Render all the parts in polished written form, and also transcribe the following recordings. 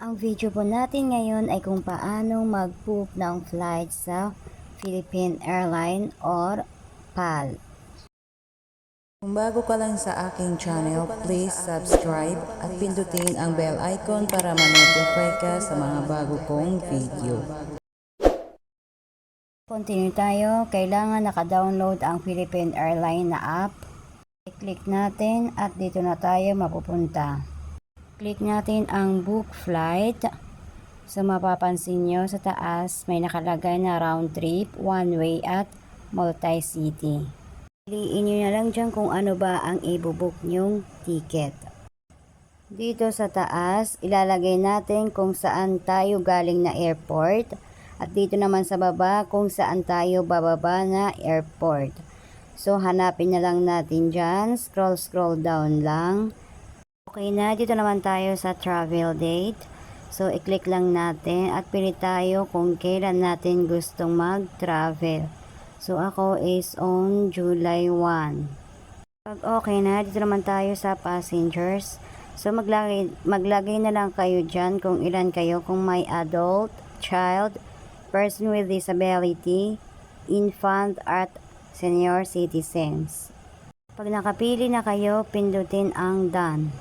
Ang video po natin ngayon ay kung paano mag-book ng flight sa Philippine Airlines or PAL. Kung bago ka lang sa aking channel, please subscribe at pindutin ang bell icon para ma-notify ka sa mga bago kong video. Continue tayo. Kailangan naka-download ang Philippine Airlines na app. I-click natin at dito na tayo mapupunta. Click natin ang book flight. So mapapansin nyo sa taas may nakalagay na round trip, one way at multi-city. Piliin nyo na lang dyan kung ano ba ang i-book nyong ticket. Dito sa taas, ilalagay natin kung saan tayo galing na airport. At dito naman sa baba kung saan tayo bababa na airport. So hanapin na lang natin dyan. Scroll down lang. Okay na, dito naman tayo sa travel date. So i-click lang natin at pili tayo kung kailan natin gustong mag-travel. So ako is on July 1. Pag okay na, dito naman tayo sa passengers. So maglagay na lang kayo dyan kung ilan kayo, kung may adult, child, person with disability, infant at senior citizens. Pag nakapili na kayo, pindutin ang done.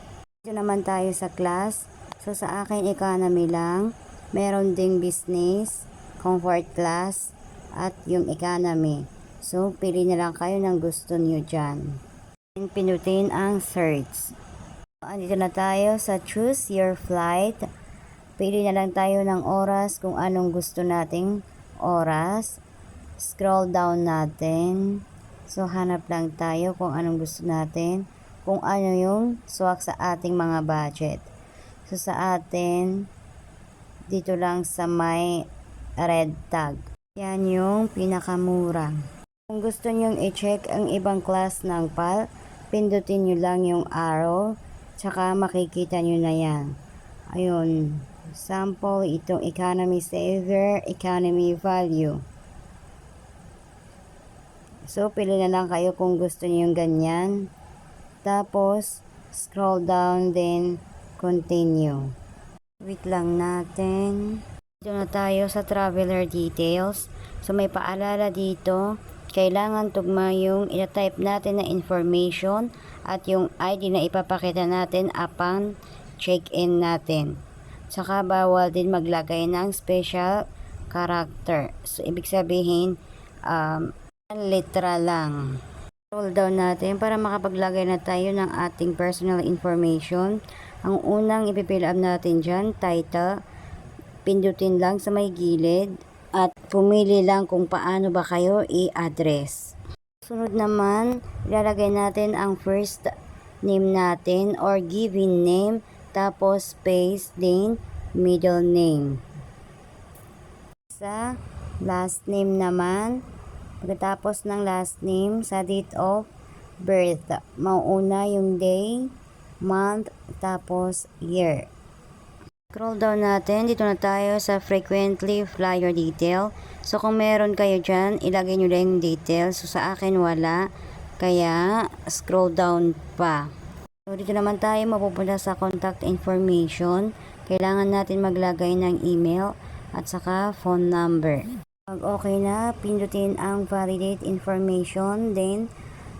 Dito naman tayo sa class. So sa akin economy lang. Meron ding business, comfort class, at yung economy. So pili na lang kayo ng gusto nyo dyan. Pindutin ang search. So, andito na tayo sa choose your flight. Pili na lang tayo ng oras kung anong gusto nating oras. Scroll down natin. So hanap lang tayo kung anong gusto natin. Kung ano yung swak sa ating mga budget. So sa atin, dito lang sa may red tag. Yan yung pinakamura. Kung gusto nyong i-check ang ibang class ng PAL, pindutin nyo lang yung arrow. Tsaka makikita nyo na yan. Ayun. Sample, itong economy saver, economy value. So, pili na lang kayo kung gusto niyo yung ganyan. Tapos, scroll down, then continue. Wait lang natin. Dito na tayo sa traveler details. So, may paalala dito. Kailangan tugma yung itatype natin na information at yung ID na ipapakita natin upon check-in natin. Saka bawal din maglagay ng special character. So, ibig sabihin, literal lang. Scroll down natin para makapaglagay na tayo ng ating personal information. Ang unang ipifill up natin dyan, title. Pindutin lang sa may gilid at pumili lang kung paano ba kayo i-address. Sunod naman, ilalagay natin ang first name natin or given name, tapos space, then middle name. Sa last name naman, pagkatapos ng last name, sa date of birth, mauuna yung day, month, tapos year. Scroll down natin, dito na tayo sa frequently flyer detail. So kung meron kayo dyan, ilagay nyo lang yung details. So sa akin wala, kaya scroll down pa. So dito naman tayo mapupunta sa contact information. Kailangan natin maglagay ng email at saka phone number. Pag okay na, pindutin ang validate information, then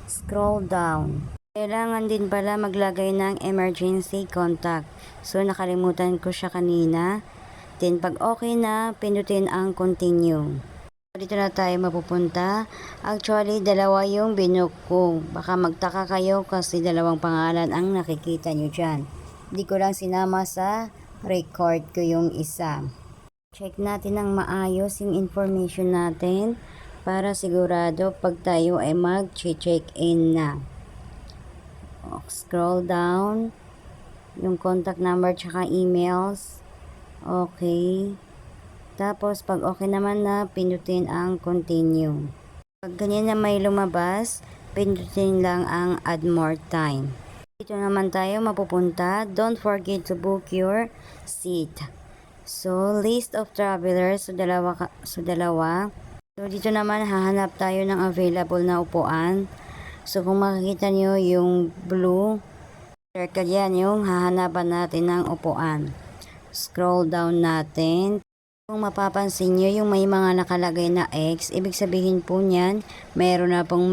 scroll down. Kailangan din pala maglagay ng emergency contact. So nakalimutan ko siya kanina. Then pag okay na, pindutin ang continue. Dito na tayo mapupunta. Actually, dalawa yung binook ko. Baka magtaka kayo kasi dalawang pangalan ang nakikita nyo dyan. Hindi ko lang sinama sa record ko yung isa. Check natin ng maayos yung information natin para sigurado pag tayo ay mag-check-in na. Scroll down. Yung contact number tsaka emails. Okay. Tapos pag okay naman na, pindutin ang continue. Pag ganyan na may lumabas, pindutin lang ang add more time. Dito naman tayo mapupunta. Don't forget to book your seat. So, list of travelers. So, dalawa. So, dito naman hahanap tayo ng available na upuan. So, kung makikita nyo yung blue circle, yan yung hahanapan natin ng upuan. scroll down natin. Kung mapapansin nyo, yung may mga nakalagay na X, ibig sabihin po niyan, meron na pong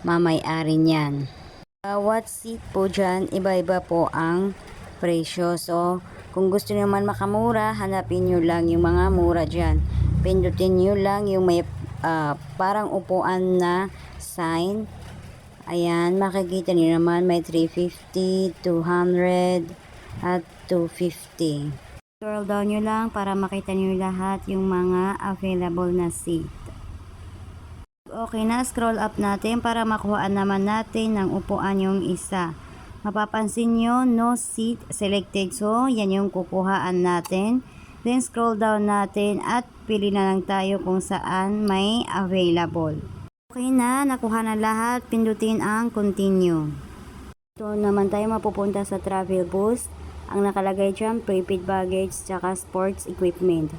mamay-ari niyan. Bawat seat po dyan, iba-iba po ang presyo. So, kung gusto nyo naman makamura, hanapin nyo lang yung mga mura dyan. Pindutin nyo lang yung may parang upuan na sign. Ayan, makikita nyo naman may 350, 200, at 250. Scroll down nyo lang para makita nyo lahat yung mga available na seat. Okay na, scroll up natin para makuhaan naman natin ng upuan yung isa. Mapapansin nyo, no seat selected. So, yan yung kukuhaan natin. Then, scroll down natin at pili na lang tayo kung saan may available. Okay na, nakuha na lahat. Pindutin ang continue. Ito naman tayo mapupunta sa travel boost. Ang nakalagay dyan, prepaid baggage tsaka sports equipment.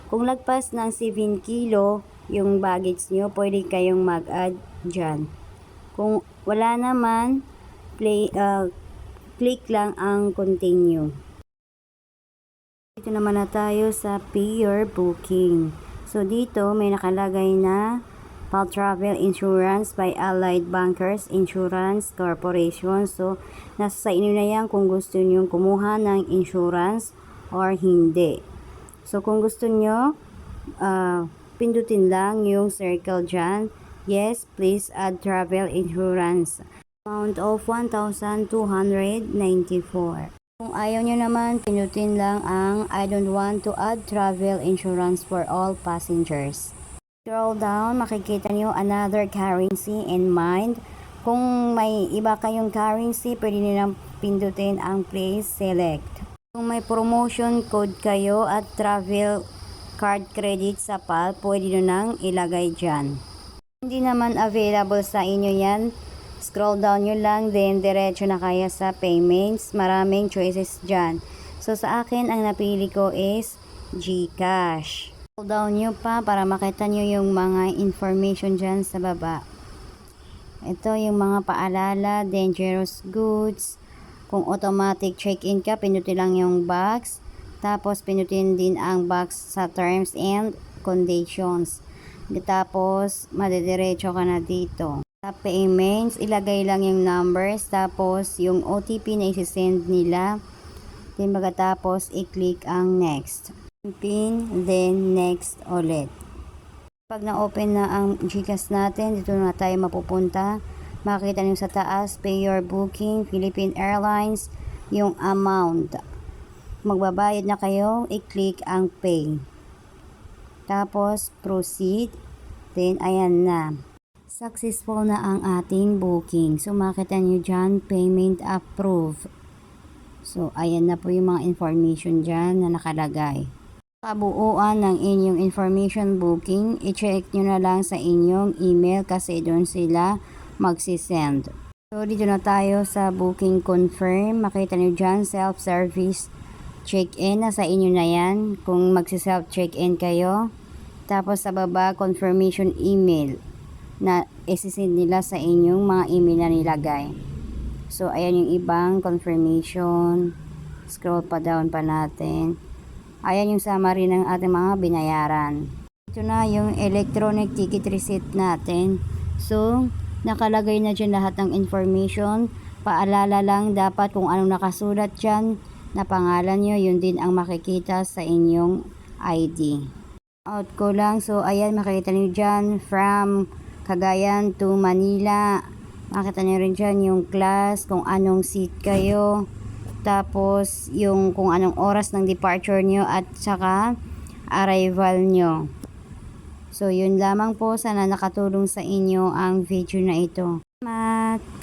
Kung lagpas ng 7 kilo yung baggage nyo, pwede kayong mag-add dyan. Kung wala naman, click lang ang continue. Dito naman na tayo sa pay your booking. So dito may nakalagay na PAL Travel Insurance by Allied Bankers Insurance Corporation. So, nasa sa inyo na yan kung gusto nyo kumuha ng insurance or hindi. So, kung gusto nyo, pindutin lang yung circle dyan. Yes, please add travel insurance. Amount of 1,294. Kung ayaw nyo naman, pindutin lang ang I don't want to add travel insurance for all passengers. Scroll down, makikita nyo another currency in mind. Kung may iba kayong currency, pwede nyo lang pindutin ang please select. Kung may promotion code kayo at travel card credit sa PAL, pwede nyo nang ilagay dyan. Hindi naman available sa inyo yan, scroll down nyo lang, then diretso na kaya sa payments. Maraming choices dyan. So sa akin, ang napili ko is GCash. Scroll down nyo pa para makita nyo yung mga information dyan sa baba. Ito yung mga paalala, dangerous goods. Kung automatic check-in ka, pinutin lang yung box. Tapos pinutin din ang box sa terms and conditions. Tapos madediretso ka na dito. Sa payments, ilagay lang yung numbers. Tapos yung OTP na isi-send nila. Then pagkatapos i-click ang next. Pin, then next ulit. Pag na-open na ang GCash natin, dito na tayo mapupunta. Makikita nyo sa taas, pay your booking, Philippine Airlines, yung amount. Magbabayad na kayo, i-click ang pay. Tapos, proceed. Then, ayan na. Successful na ang ating booking. So, makita nyo dyan, payment approved. So, ayan na po yung mga information dyan na nakalagay. Kabuuan ng inyong information booking, i-check nyo na lang sa inyong email kasi doon sila magsisend. So, dito na tayo sa booking confirm. Makita nyo dyan, self-service check-in. Nasa inyo na yan kung magsi-self check-in kayo. Tapos sa baba, confirmation email na isisend nila sa inyong mga email na nilagay. So, ayan yung ibang confirmation. Scroll pa down pa natin. Ayan yung summary ng ating mga binayaran. Ito na yung electronic ticket receipt natin. So, nakalagay na dyan lahat ng information. Paalala lang dapat kung anong nakasulat dyan na pangalan nyo, yun din ang makikita sa inyong ID. Out ko lang. So, ayan, makikita nyo dyan from Cagayan to Manila. Makita nyo rin dyan yung class, kung anong seat kayo. Tapos, yung kung anong oras ng departure nyo at saka arrival nyo. So, yun lamang po. Sana nakatulong sa inyo ang video na ito. Salamat!